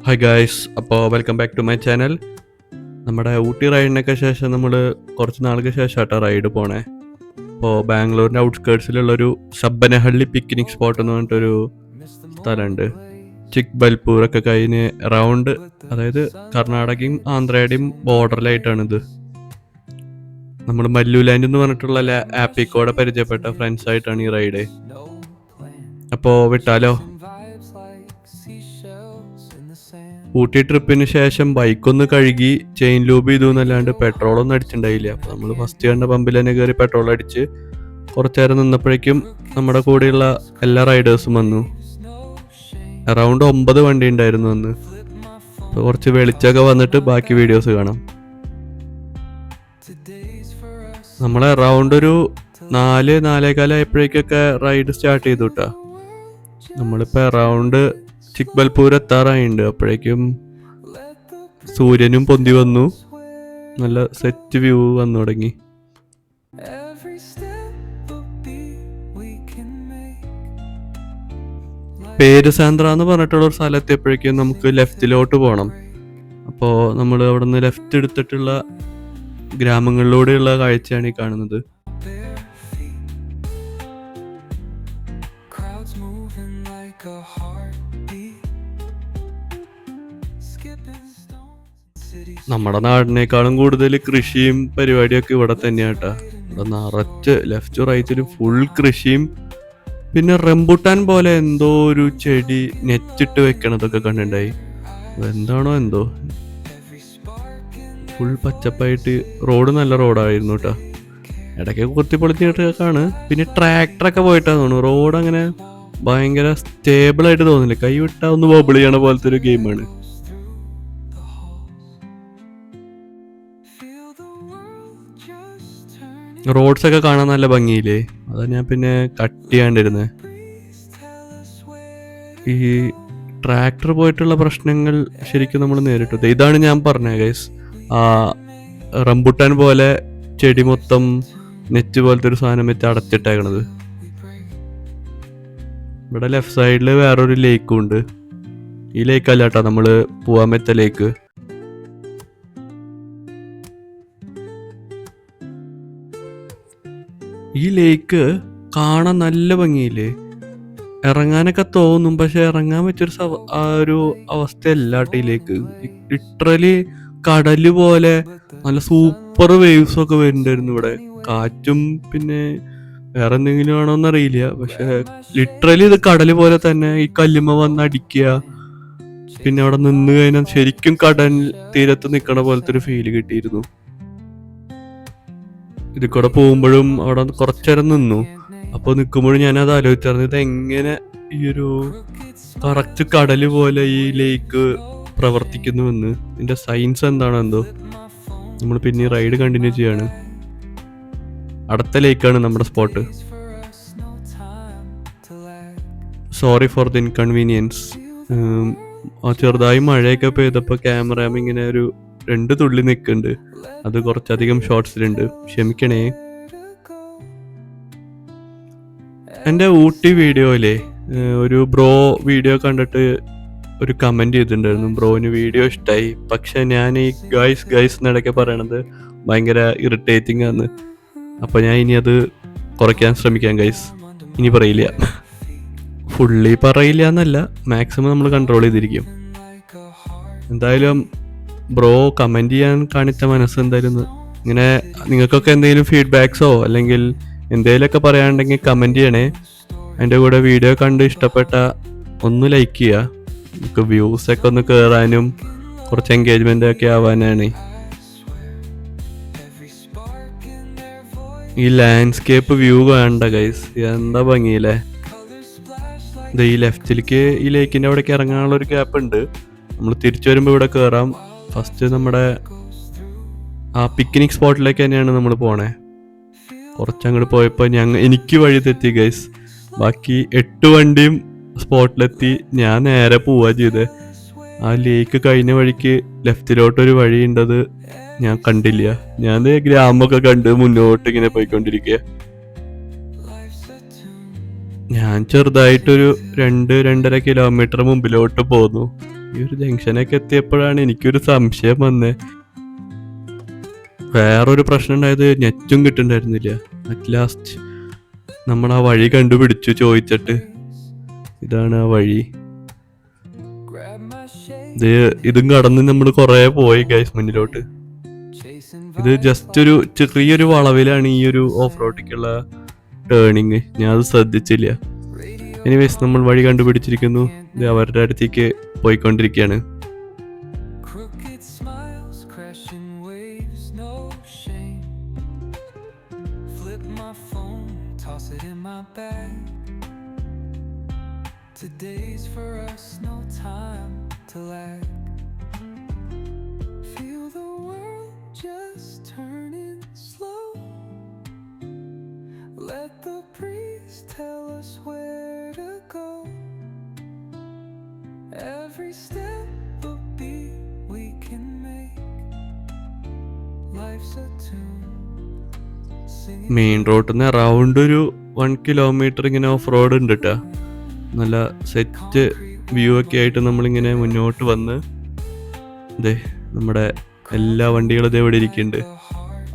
Hi guys, അപ്പോൾ welcome back to my channel. നമ്മുടെ ഊട്ടി റൈഡിനൊക്കെ ശേഷം നമ്മൾ കുറച്ച് നാൾക്ക് ശേഷമായിട്ടാണ് റൈഡ് പോണേ. അപ്പോൾ ബാംഗ്ലൂരിൻ്റെ ഔട്ട്സ്കേർട്സിലുള്ളൊരു ശബ്ബനഹള്ളി പിക്നിക് സ്പോട്ട് എന്ന് പറഞ്ഞിട്ടൊരു സ്ഥലമുണ്ട്. ചിക് ബൽപൂരൊക്കെ കഴിഞ്ഞ് റൗണ്ട്, അതായത് കർണാടകയും ആന്ധ്രയുടെയും ബോർഡറിലായിട്ടാണിത്. നമ്മൾ മല്ലു ലാൻഡ് എന്ന് പറഞ്ഞിട്ടുള്ള ആപ്പിക്കോടെ പരിചയപ്പെട്ട ഫ്രണ്ട്സായിട്ടാണ് ഈ റൈഡ്. അപ്പോൾ വിട്ടാലോ? ഊട്ടി ട്രിപ്പിന് ശേഷം ബൈക്കൊന്ന് കഴുകി ചെയിൻ ലൂബ് ചെയ്തു എന്നല്ലാണ്ട് പെട്രോളൊന്നും അടിച്ചിട്ടുണ്ടായില്ല. അപ്പോൾ നമ്മൾ ഫസ്റ്റ് കണ്ട പമ്പിൽ തന്നെ കയറി പെട്രോൾ അടിച്ച് കുറച്ചു നേരം നിന്നപ്പോഴേക്കും നമ്മുടെ കൂടെയുള്ള എല്ലാ റൈഡേഴ്സും വന്നു. അറൗണ്ട് 9 വണ്ടി ഉണ്ടായിരുന്നു അന്ന്. അപ്പോൾ കുറച്ച് വെളിച്ചമൊക്കെ വന്നിട്ട് ബാക്കി വീഡിയോസ് കാണാം. നമ്മൾ അറൗണ്ട് ഒരു 4-4:15 ആയപ്പോഴേക്കൊക്കെ റൈഡ് സ്റ്റാർട്ട് ചെയ്തു കേട്ടോ. നമ്മളിപ്പോൾ അറൗണ്ട് ചിക് ബൽപൂർ എത്താറായിട്ടുണ്ട്. അപ്പോഴേക്കും സൂര്യനും പൊന്തി വന്നു, നല്ല സെറ്റ് വ്യൂ വന്നു തുടങ്ങി. പേരുസാന്ദ്ര എന്ന് പറഞ്ഞിട്ടുള്ള ഒരു സ്ഥലത്തെപ്പോഴേക്കും നമുക്ക് ലെഫ്റ്റിലോട്ട് പോകണം. അപ്പോൾ നമ്മൾ അവിടെ നിന്ന് ലെഫ്റ്റ് എടുത്തിട്ടുള്ള ഗ്രാമങ്ങളിലൂടെയുള്ള കാഴ്ചയാണ് ഈ കാണുന്നത്. നമ്മുടെ നാടിനേക്കാളും കൂടുതൽ കൃഷിയും പരിപാടിയൊക്കെ ഇവിടെ തന്നെയാട്ടാ. ഇവിടെ നിറച്ച് ലെഫ്റ്റ് റൈറ്റിൽ ഫുൾ കൃഷിയും, പിന്നെ റംബുട്ടാൻ പോലെ എന്തോ ഒരു ചെടി നെറ്റിട്ട് വെക്കണതൊക്കെ കണ്ടിട്ടുണ്ടായി. എന്താണോ എന്തോ, ഫുൾ പച്ചപ്പായിട്ട്. റോഡ് നല്ല റോഡായിരുന്നു കേട്ടോ. ഇടയ്ക്ക് കുത്തിപ്പൊളിച്ചിട്ടൊക്കെയാണ്. പിന്നെ ട്രാക്ടറൊക്കെ പോയിട്ടാണ് തോന്നുന്നു. റോഡ് അങ്ങനെ ഭയങ്കര സ്റ്റേബിളായിട്ട് തോന്നില്ല. കൈ വിട്ടാ ഒന്ന് ബബിൾ ചെയ്യണ പോലത്തെ ഒരു ഗെയിമാണ്. റോഡ്സ് ഒക്കെ കാണാൻ നല്ല ഭംഗിയില്ലേ? അതാ ഞാൻ പിന്നെ കട്ട് ചെയ്യാണ്ടിരുന്നത്. ഈ ട്രാക്ടർ പോയിട്ടുള്ള പ്രശ്നങ്ങൾ ശരിക്കും നമ്മൾ നേരിട്ടു. ഇതാണ് ഞാൻ പറഞ്ഞത് ഗൈസ്, ആ റംബുട്ടാൻ പോലെ ചെടി മൊത്തം നെറ്റ് പോലത്തെ ഒരു സാധനം വെച്ച് അടച്ചിട്ടേക്കണത്. ഇവിടെ ലെഫ്റ്റ് സൈഡിൽ വേറൊരു ലേക്കും ഉണ്ട്. ഈ ലേക്ക് അല്ല കേട്ടോ നമ്മൾ പോവാൻ പറ്റ ലേക്ക്. ഈ ലേക്ക് കാണാൻ നല്ല ഭംഗിയില്ലേ? ഇറങ്ങാനൊക്കെ തോന്നും, പക്ഷെ ഇറങ്ങാൻ പറ്റിയൊരു അവസ്ഥയല്ല കേട്ടോ ഈ ലേക്ക്. ലിറ്ററലി കടല് പോലെ നല്ല സൂപ്പർ വേവ്സ് ഒക്കെ വരുന്നുണ്ടായിരുന്നു ഇവിടെ. കാറ്റും പിന്നെ വേറെ എന്തെങ്കിലും ആണോന്നറിയില്ല, പക്ഷെ ലിറ്ററലി ഇത് കടല് പോലെ തന്നെ. ഈ കല്ലുമ്മ വന്ന് അടിക്കുക, പിന്നെ അവിടെ നിന്ന് കഴിഞ്ഞാൽ ശരിക്കും കടൽ തീരത്ത് നിൽക്കണ പോലത്തെ ഒരു ഫീല് കിട്ടിയിരുന്നു. ഇതിൽ കൂടെ പോകുമ്പോഴും അവിടെ കുറച്ചേരം നിന്നു. അപ്പോൾ നിൽക്കുമ്പോഴും ഞാനത് ആലോചിച്ചായിരുന്നു, ഇതെങ്ങനെ ഈ ഒരു കറക്റ്റ് കടല് പോലെ ഈ ലേക്ക് പ്രവർത്തിക്കുന്നുവെന്ന്. ഇതിന്റെ സയൻസ് എന്താണോ എന്തോ. നമ്മൾ പിന്നെ റൈഡ് കണ്ടിന്യൂ ചെയ്യാണ്. അടുത്ത ലേക്കാണ് നമ്മുടെ spot. Sorry for the inconvenience. ചെറുതായി മഴയൊക്കെ പെയ്തപ്പോൾ ക്യാമറ ഇങ്ങനെ ഒരു 2 തുള്ളി നിൽക്കുന്നുണ്ട്. അത് കുറച്ചധികം ഷോർട്സിലുണ്ട്, ക്ഷമിക്കണേ. എൻ്റെ ഊട്ടി വീഡിയോയിലെ ഒരു ബ്രോ വീഡിയോ കണ്ടിട്ട് ഒരു കമൻറ്റ് ചെയ്തിട്ടുണ്ടായിരുന്നു, ബ്രോന് വീഡിയോ ഇഷ്ടമായി, പക്ഷെ ഞാൻ ഈ ഗൈസ് എന്നിടയ്ക്ക് പറയണത് ഭയങ്കര ഇറിറ്റേറ്റിംഗ് ആണ്. അപ്പോൾ ഞാൻ ഇനി അത് കുറയ്ക്കാൻ ശ്രമിക്കാം ഗൈസ്. ഇനി പറയില്ല, ഫുള്ളി പറയില്ല എന്നല്ല, മാക്സിമം നമ്മൾ കൺട്രോൾ ചെയ്തിരിക്കും. എന്തായാലും ബ്രോ കമൻറ്റ് ചെയ്യാൻ കാണിച്ച മനസ്സ് എന്തായാലും ഇങ്ങനെ. നിങ്ങൾക്കൊക്കെ എന്തെങ്കിലും ഫീഡ്ബാക്സോ അല്ലെങ്കിൽ എന്തെങ്കിലുമൊക്കെ പറയാനുണ്ടെങ്കിൽ കമൻറ്റ് ചെയ്യണേ. അതിൻ്റെ കൂടെ വീഡിയോ കണ്ട് ഇഷ്ടപ്പെട്ട ഒന്ന് ലൈക്ക് ചെയ്യുക. നമുക്ക് വ്യൂസൊക്കെ ഒന്ന് കയറാനും കുറച്ച് എൻഗേജ്മെൻ്റ് ഒക്കെ ആവാനാണ്. ഈ ലാൻഡ്സ്കേപ്പ് വ്യൂ വേണ്ട ഗൈസ്, എന്താ ഭംഗിയില്ലേ? ഇത് ഈ ലെഫ്റ്റിലേക്ക് ഈ ലേക്കിൻ്റെ അവിടേക്ക് ഇറങ്ങാനുള്ള ഒരു ഗ്യാപ്പ് ഉണ്ട്. നമ്മൾ തിരിച്ചു വരുമ്പോൾ ഇവിടെ കയറാം. ഫസ്റ്റ് നമ്മുടെ ആ പിക്നിക് സ്പോട്ടിലേക്ക് തന്നെയാണ് നമ്മൾ പോണേ. കുറച്ചങ്ങോട്ട് പോയപ്പോൾ എനിക്ക് വഴി തെറ്റി ഗൈസ്. ബാക്കി 8 വണ്ടിയും സ്പോട്ടിലെത്തി. ഞാൻ നേരെ പോവുക ചെയ്തേ. ആ ലേക്ക് കഴിഞ്ഞ വഴിക്ക് ലെഫ്റ്റിലോട്ടൊരു വഴി ഉണ്ടത് ഞാൻ കണ്ടില്ല. ഞാൻ ഗ്രാമമൊക്കെ കണ്ട് മുന്നോട്ട് ഇങ്ങനെ പോയിക്കൊണ്ടിരിക്കുക. ഞാൻ ചെറുതായിട്ടൊരു 2-2.5 കിലോമീറ്റർ മുമ്പിലോട്ട് പോന്നു. ഈ ഒരു ജംഗ്ഷനൊക്കെ എത്തിയപ്പോഴാണ് എനിക്കൊരു സംശയം വന്നത്. വേറൊരു പ്രശ്നം ഉണ്ടായത്, നെറ്റും കിട്ടുന്നുണ്ടായിരുന്നില്ല. അറ്റ് ലാസ്റ്റ് നമ്മൾ ആ വഴി കണ്ടുപിടിച്ചു ചോദിച്ചിട്ട്. ഇതാണ് ആ വഴി. ഇതും കടന്ന് നമ്മൾ കുറേ പോയി ഗൈസ് മുന്നിലോട്ട്. ഇത് ജസ്റ്റ് ഒരു ചെറിയൊരു വളവിലാണ് ഈ ഒരു ഓഫ് റോഡിലേക്കുള്ള ടേണിങ്. ഞാൻ അത് ശ്രദ്ധിച്ചില്ല. എനിവേസ് നമ്മൾ വഴി കണ്ടുപിടിച്ചിരിക്കുന്നു. ഇത് അവരുടെ അടുത്തേക്ക് പോയിക്കൊണ്ടിരിക്കുകയാണ്. Today's for us, no time to lag. Feel the world just turning slow. Let the breeze tell us where to go. Every step a beat we can make. Life's a tune. Main റോഡിൽ നിന്ന് around ഒരു 1 kilometre ഇങ്ങനെ off road ഉണ്ട് കേട്ടോ. നല്ല set view ഒക്കെ ആയിട്ട് നമ്മളിങ്ങനെ മുന്നോട്ട് വന്ന് അതെ നമ്മുടെ എല്ലാ വണ്ടികളും ഇതേ ഇവിടെ ഇരിക്കുന്നുണ്ട്.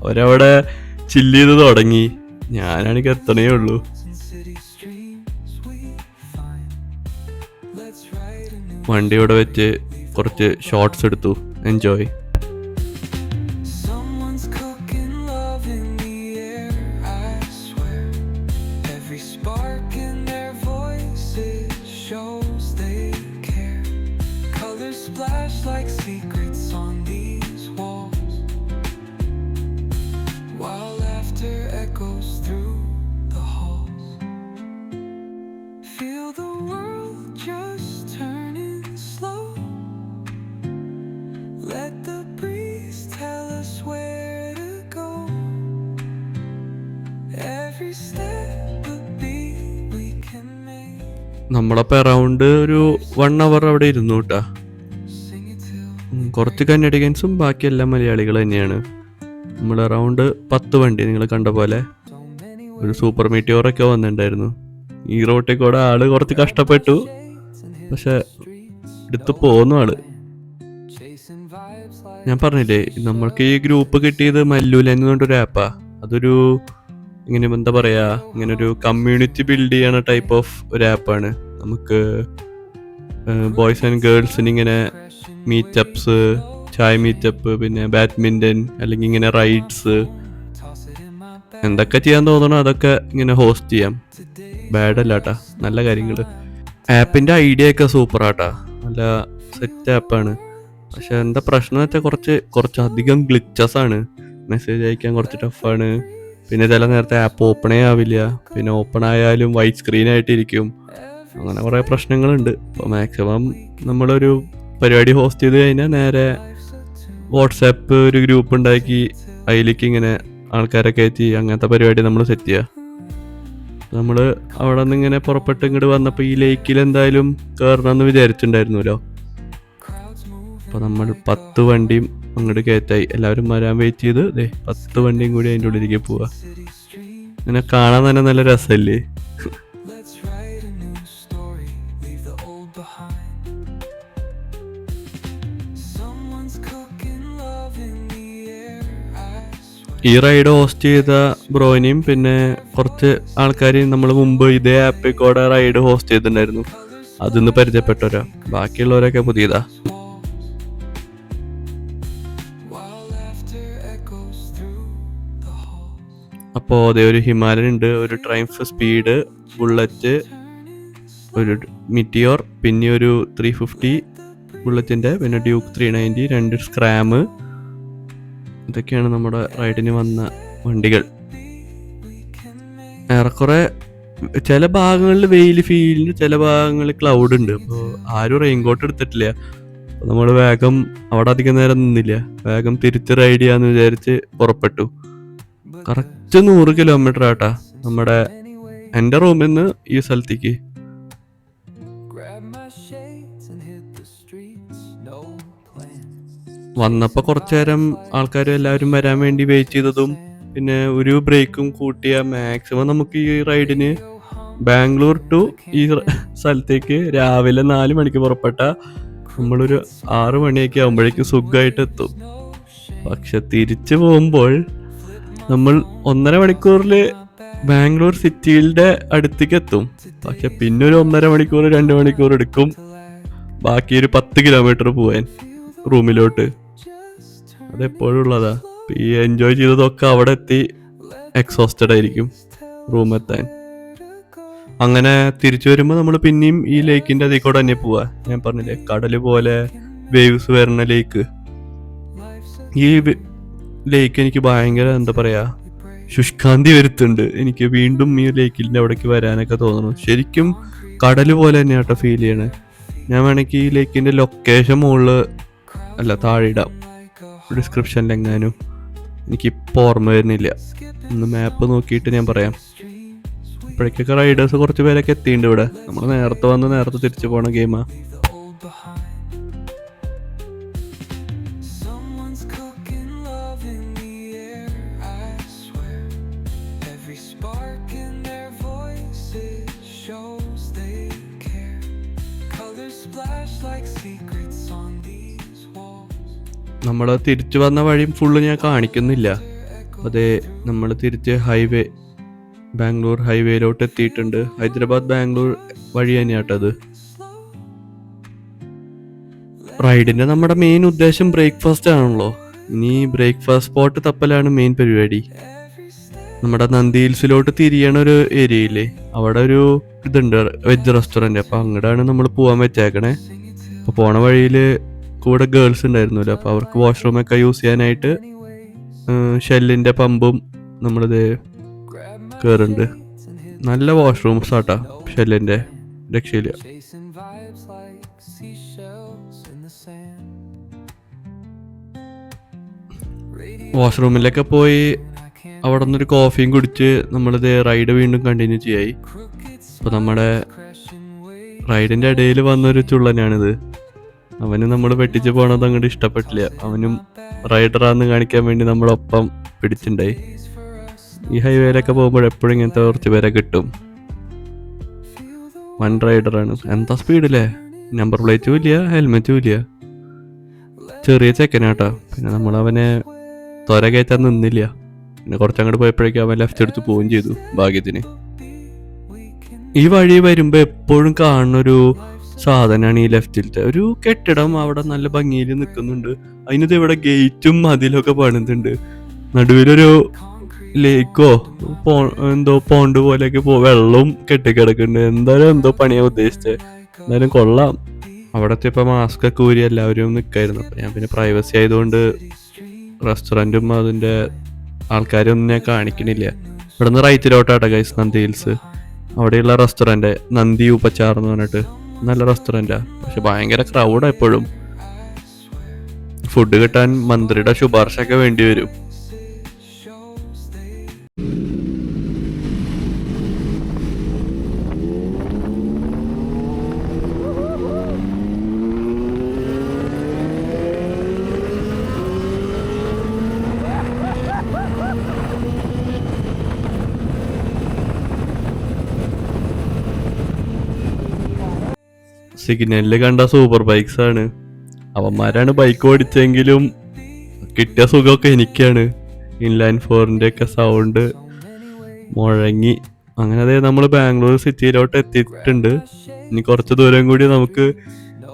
അവരവിടെ ചില്ല് ചെയ്ത് തുടങ്ങി. ഞാനാണെങ്കിൽ എത്തണേ ഉള്ളൂ. വണ്ടി ഇവിടെ വെച്ച് കുറച്ച് ഷോർട്സ് എടുത്തു. Enjoy. Splash like secrets on these walls, while laughter echoes through the halls. Feel the world just turning slow. Let the breeze tell us where to go. Every step a beat we can make. നമ്മളപ്പോൾ around ഒരു 1 hour അവിടെ ഇരുന്നു കേട്ടാ. കുറച്ച് കന്നഡിഗൻസും ബാക്കി എല്ലാം മലയാളികൾ തന്നെയാണ്. നമ്മൾ അറൗണ്ട് 10 വണ്ടി നിങ്ങൾ കണ്ട പോലെ. ഒരു സൂപ്പർ മീറ്റിയോറൊക്കെ വന്നിട്ടുണ്ടായിരുന്നു. ഈ റോട്ടിൽ കൂടെ ആള് കുറച്ച് കഷ്ടപ്പെട്ടു, പക്ഷെ എടുത്ത് പോകുന്നു ആള്. ഞാൻ പറഞ്ഞില്ലേ നമ്മൾക്ക് ഈ ഗ്രൂപ്പ് കിട്ടിയത് മല്ലൂല എന്ന് പറഞ്ഞൊരു ആപ്പാ. അതൊരു ഇങ്ങനെ എന്താ പറയാ, ഇങ്ങനെ ഒരു കമ്മ്യൂണിറ്റി ബിൽഡ് ചെയ്യണ ടൈപ്പ് ഓഫ് ഒരു ആപ്പാണ്. നമുക്ക് ബോയ്സ് ആൻഡ് ഗേൾസിന് ഇങ്ങനെ മീറ്റപ്സ്, ചായ മീറ്റപ്പ്, പിന്നെ ബാഡ്മിൻ്റൺ, അല്ലെങ്കിൽ ഇങ്ങനെ റൈഡ്സ്, എന്തൊക്കെ ചെയ്യാൻ തോന്നണോ അതൊക്കെ ഇങ്ങനെ ഹോസ്റ്റ് ചെയ്യാം. ബാഡല്ല കേട്ടാ, നല്ല കാര്യങ്ങൾ. ആപ്പിൻ്റെ ഐഡിയ ഒക്കെ സൂപ്പറാട്ടാ, നല്ല സെറ്റ് ആപ്പാണ്. പക്ഷെ എന്താ പ്രശ്നം എന്ന് വെച്ചാൽ കുറച്ചധികം ഗ്ലിച്ചസ് ആണ്. മെസ്സേജ് അയക്കാൻ കുറച്ച് ടഫാണ്. പിന്നെ ചില നേരത്തെ ആപ്പ് ഓപ്പണേ ആവില്ല. പിന്നെ ഓപ്പൺ ആയാലും വൈറ്റ് സ്ക്രീൻ ആയിട്ടിരിക്കും. അങ്ങനെ കുറേ പ്രശ്നങ്ങളുണ്ട്. അപ്പോൾ മാക്സിമം നമ്മളൊരു പരിപാടി ഹോസ്റ്റ് ചെയ്ത് കഴിഞ്ഞാൽ നേരെ വാട്സാപ്പ് ഒരു ഗ്രൂപ്പ് ഉണ്ടാക്കി അതിലേക്ക് ഇങ്ങനെ ആൾക്കാരെ കയറ്റി അങ്ങനത്തെ പരിപാടി നമ്മൾ സെറ്റ് ചെയ്യുക. നമ്മൾ അവിടെ നിന്ന് ഇങ്ങനെ പുറപ്പെട്ട് ഇങ്ങോട്ട് വന്നപ്പോൾ ഈ ലേക്കിൽ എന്തായാലും കയറണമെന്ന് വിചാരിച്ചിട്ടുണ്ടായിരുന്നല്ലോ. അപ്പോൾ നമ്മൾ 10 വണ്ടിയും അങ്ങോട്ട് കയറ്റായി. എല്ലാവരും വരാൻ വെയിറ്റ് ചെയ്ത് 10 വണ്ടിയും കൂടി അതിൻ്റെ ഉള്ളിലേക്ക് പോവുക. അങ്ങനെ കാണാൻ തന്നെ നല്ല രസമല്ലേ. ഈ റൈഡ് ഹോസ്റ്റ് ചെയ്ത ബ്രോയിനെയും പിന്നെ കുറച്ച് ആൾക്കാരെയും നമ്മൾ മുമ്പ് ഇതേ ആപ്പിൽ കൂടെ റൈഡ് ഹോസ്റ്റ് ചെയ്തിട്ടുണ്ടായിരുന്നു. അതിന്ന് പരിചയപ്പെട്ടവരാ. ബാക്കിയുള്ളവരൊക്കെ പുതിയതാ. അപ്പോൾ അതേ ഒരു ഹിമാലയൻ ഉണ്ട്, ഒരു ട്രൈംഫ് സ്പീഡ്, ബുള്ളറ്റ്, ഒരു മിറ്റിയോർ, പിന്നെ ഒരു 350 ബുള്ളറ്റിൻ്റെ, പിന്നെ ഡ്യൂക്ക് 390, 2 സ്ക്രാം. ഇതൊക്കെയാണ് നമ്മുടെ റൈഡിന് വന്ന വണ്ടികൾ. ഏറെക്കുറെ ചില ഭാഗങ്ങളിൽ വെയിൽ ഫീൽഡ്, ചില ഭാഗങ്ങളിൽ ക്ലൗഡ് ഉണ്ട്. അപ്പോൾ ആരും റെയിൻകോട്ട് എടുത്തിട്ടില്ല. അപ്പോൾ നമ്മൾ വേഗം അവിടെ അധികം നേരം നിന്നില്ല, വേഗം തിരിച്ച് റൈഡ് ചെയ്യാന്ന് വിചാരിച്ച് പുറപ്പെട്ടു. കറക്റ്റ് 100 കിലോമീറ്റർ ആട്ടാ നമ്മുടെ എൻ്റെ റൂമിൽ നിന്ന് ഈ സ്ഥലത്തേക്ക്. വന്നപ്പോൾ കുറച്ചു നേരം ആൾക്കാർ എല്ലാവരും വരാൻ വേണ്ടി വെയിറ്റ് ചെയ്തതും പിന്നെ ഒരു ബ്രേക്കും കൂട്ടിയ മാക്സിമം നമുക്ക് ഈ റൈഡിന് ബാംഗ്ലൂർ ടു ഈ സ്ഥലത്തേക്ക് രാവിലെ 4 മണിക്ക് പുറപ്പെട്ട നമ്മളൊരു 6 മണിയൊക്കെ ആകുമ്പോഴേക്കും സുഖമായിട്ട് എത്തും. പക്ഷെ തിരിച്ചു പോകുമ്പോൾ നമ്മൾ 1.5 മണിക്കൂറിൽ ബാംഗ്ലൂർ സിറ്റിയുടെ അടുത്തേക്ക് എത്തും. പക്ഷെ പിന്നെ ഒരു 1.5 മണിക്കൂർ 2 മണിക്കൂർ എടുക്കും ബാക്കി ഒരു 10 കിലോമീറ്റർ പോവാൻ റൂമിലോട്ട്. അതെപ്പോഴും ഉള്ളതാ. ഈ എൻജോയ് ചെയ്തതൊക്കെ അവിടെ എത്തി എക്സോസ്റ്റഡ് ആയിരിക്കും റൂമെത്താൻ. അങ്ങനെ തിരിച്ചു വരുമ്പോൾ നമ്മൾ പിന്നെയും ഈ ലേക്കിന്റെ അതിൽ കൂടെ തന്നെ പോവാ. ഞാൻ പറഞ്ഞില്ലേ, കടല് പോലെ വേവ്സ് വരുന്ന ലേക്ക്. ഈ ലേക്ക് എനിക്ക് ഭയങ്കര എന്താ പറയാ ശുഷ്കാന്തി വരുത്തുന്നുണ്ട്. എനിക്ക് വീണ്ടും ഈ ലേക്കിന്റെ അവിടേക്ക് വരാനൊക്കെ തോന്നുന്നു. ശരിക്കും കടല് പോലെ തന്നെ കേട്ടോ ഫീൽ ചെയ്യണേ. ഞാൻ വേണമെങ്കിൽ ഈ ലേക്കിന്റെ ലൊക്കേഷൻ മുകളിൽ അല്ല താഴെ ഇടാം ഡിസ്ക്രിപ്ഷനിലെങ്ങാനും. എനിക്കിപ്പോൾ ഓർമ്മ വരുന്നില്ല. ഒന്ന് മാപ്പ് നോക്കിയിട്ട് ഞാൻ പറയാം. ഇപ്പോഴേക്കൊക്കെ റൈഡേഴ്സ് കുറച്ച് പേരൊക്കെ എത്തിയിട്ടുണ്ട് ഇവിടെ. നമ്മൾ നേരത്തെ വന്ന് നേരത്തെ തിരിച്ചു പോണ ഗെയിമാ. നമ്മൾ തിരിച്ചു വന്ന വഴിയും ഫുള്ള് ഞാൻ കാണിക്കുന്നില്ല. അതെ, നമ്മൾ തിരിച്ച് ബാംഗ്ലൂർ ഹൈവേയിലോട്ട് എത്തിയിട്ടുണ്ട്. ഹൈദരാബാദ് ബാംഗ്ലൂർ വഴി തന്നെയാട്ടത്. റൈഡിന്റെ നമ്മുടെ മെയിൻ ഉദ്ദേശം ബ്രേക്ക്ഫാസ്റ്റ് ആണല്ലോ. ഇനി ബ്രേക്ക്ഫാസ്റ്റ് സ്പോട്ട് തപ്പലാണ് മെയിൻ പരിപാടി. നമ്മുടെ നന്ദി ഹിൽസിലോട്ട് തിരിയണ ഒരു ഏരിയയില്ലേ, അവിടെ ഒരു ഇതുണ്ട് വെജ് റെസ്റ്റോറൻറ്റ്. അപ്പോൾ അങ്ങോട്ടാണ് നമ്മൾ പോകാൻ വെച്ചേക്കണേ. അപ്പോൾ പോണ വഴിയിൽ കൂടെ ഗേൾസ് ഉണ്ടായിരുന്നല്ലോ. അപ്പോൾ അവർക്ക് വാഷ്റൂമൊക്കെ യൂസ് ചെയ്യാനായിട്ട് ഷെല്ലിൻ്റെ പമ്പും നമ്മളിത് കയറുന്നുണ്ട്. നല്ല വാഷ്റൂംസ് ആട്ടാ ഷെല്ലിൻ്റെ, രക്ഷയില്ല. വാഷ്റൂമിലൊക്കെ പോയി അവിടെ നിന്നൊരു കോഫിയും കുടിച്ച് നമ്മളിത് റൈഡ് വീണ്ടും കണ്ടിന്യൂ ചെയ്യായി. അപ്പോൾ നമ്മുടെ റൈഡിൻ്റെ ഇടയിൽ വന്നൊരു ചുള്ളനാണിത്. അവന് നമ്മൾ വെട്ടിച്ച് പോകണത് അങ്ങോട്ട് ഇഷ്ടപ്പെട്ടില്ല. അവനും റൈഡറാന്ന് കാണിക്കാൻ വേണ്ടി നമ്മളൊപ്പം പിടിച്ചിട്ടുണ്ടായി. ഈ ഹൈവേയിലൊക്കെ പോകുമ്പോൾ എപ്പോഴും ഇങ്ങനത്തെ കുറച്ച് പേരെ കിട്ടും. വൺ റൈഡറാണ്. എന്താ സ്പീഡില്ലേ, നമ്പർ പ്ലേറ്റും ഇല്ല ഹെൽമെറ്റും ഇല്ല. ചെറിയ ചെക്കനാട്ടാ. പിന്നെ നമ്മളവനെ ത്വര കയറ്റാൻ നിന്നില്ല. പിന്നെ കുറച്ചങ്ങോട്ട് പോയപ്പോഴേക്കും അവൻ ലെഫ്റ്റ് എടുത്ത് പോവുകയും ചെയ്തു ഭാഗ്യത്തിന്. ഈ വഴി വരുമ്പോൾ എപ്പോഴും കാണുന്നൊരു സാധനമാണ് ഈ ലെഫ്റ്റിലത്തെ ഒരു കെട്ടിടം. അവിടെ നല്ല ഭംഗിയിൽ നിൽക്കുന്നുണ്ട്. അതിനത് ഇവിടെ ഗേറ്റും മതിലൊക്കെ പണിതുണ്ട്. നടുവിലൊരു ലേക്കോ എന്തോ പോണ്ട് പോലെയൊക്കെ വെള്ളവും കെട്ടിക്കിടക്കുന്നുണ്ട്. എന്തായാലും എന്തോ പണിയാ ഉദ്ദേശിച്ചത്. എന്തായാലും കൊള്ളാം. അവിടത്തെ ഇപ്പം മാസ്ക് ഒക്കെ ഊരി എല്ലാവരും നിൽക്കായിരുന്നു. അപ്പം ഞാൻ പിന്നെ പ്രൈവസി ആയതുകൊണ്ട് റെസ്റ്റോറൻറ്റും അതിൻ്റെ ആൾക്കാരൊന്നും ഞാൻ കാണിക്കണില്ല. ഇവിടെ നിന്ന് റൈറ്റിലോട്ടാട്ടെ ഗൈസ് നന്ദി ഹിൽസ്. അവിടെയുള്ള റെസ്റ്റോറൻറ്റ് നന്ദി ഉപച്ചാർ എന്ന് പറഞ്ഞിട്ട് നല്ല റെസ്റ്റോറൻറ്റാ. പക്ഷെ ഭയങ്കര ക്രൗഡാണ് എപ്പോഴും. ഫുഡ് കിട്ടാൻ മന്ത്രിയുടെ ശുപാർശ ഒക്കെ വേണ്ടി വരും. സിഗ്നലിൽ കണ്ട സൂപ്പർ ബൈക്സ് ആണ്. അവന്മാരാണ് ബൈക്ക് ഓടിച്ചെങ്കിലും കിട്ടിയ സുഖമൊക്കെ എനിക്കാണ്. ഇൻലൈൻ 4ന്റെ ഒക്കെ സൗണ്ട് മുഴങ്ങി. അങ്ങനെ അതെ നമ്മൾ ബാംഗ്ലൂർ സിറ്റിയിലോട്ട് എത്തിയിട്ടുണ്ട്. ഇനി കുറച്ച് ദൂരം കൂടി നമുക്ക്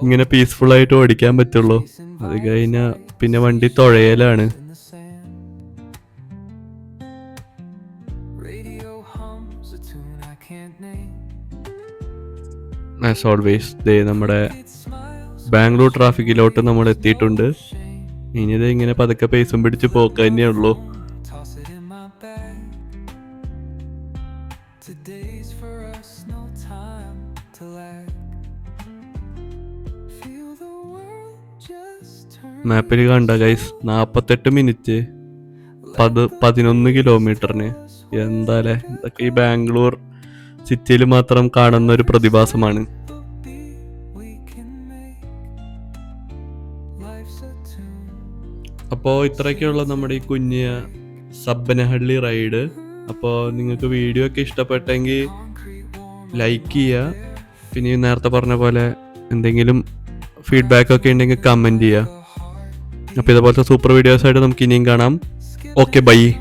ഇങ്ങനെ പീസ്ഫുൾ ആയിട്ട് ഓടിക്കാൻ പറ്റുള്ളൂ. അത് കഴിഞ്ഞാൽ പിന്നെ വണ്ടി തുഴയലാണ്. ആസ് ഓൾവേസ് ദേ നമ്മുടെ ബാംഗ്ലൂർ ട്രാഫിക്കിലോട്ട് നമ്മൾ എത്തിയിട്ടുണ്ട്. ഇനിയത് ഇങ്ങനെ പതുക്കെ പേസും പിടിച്ച് പോക്ക തന്നെയേ ഉള്ളൂ. മാപ്പിൽ കണ്ട ഗൈസ് 48 മിനിറ്റ് 11 കിലോമീറ്ററിന്. എന്താല്ലേ, ഇതൊക്കെ ഈ ബാംഗ്ലൂർ സിറ്റിയിൽ മാത്രം കാണുന്ന ഒരു പ്രതിഭാസമാണ്. അപ്പോൾ ഇത്രയൊക്കെയുള്ള നമ്മുടെ ഈ കുഞ്ഞ് സബ്ബനഹള്ളി റൈഡ്. അപ്പോൾ നിങ്ങൾക്ക് വീഡിയോ ഒക്കെ ഇഷ്ടപ്പെട്ടെങ്കിൽ ലൈക്ക് ചെയ്യുക. പിന്നെ നേരത്തെ പറഞ്ഞ പോലെ എന്തെങ്കിലും ഫീഡ്ബാക്ക് ഒക്കെ ഉണ്ടെങ്കിൽ കമൻറ്റ് ചെയ്യുക. അപ്പോൾ ഇതുപോലത്തെ സൂപ്പർ വീഡിയോസായിട്ട് നമുക്ക് ഇനിയും കാണാം. Okay, by.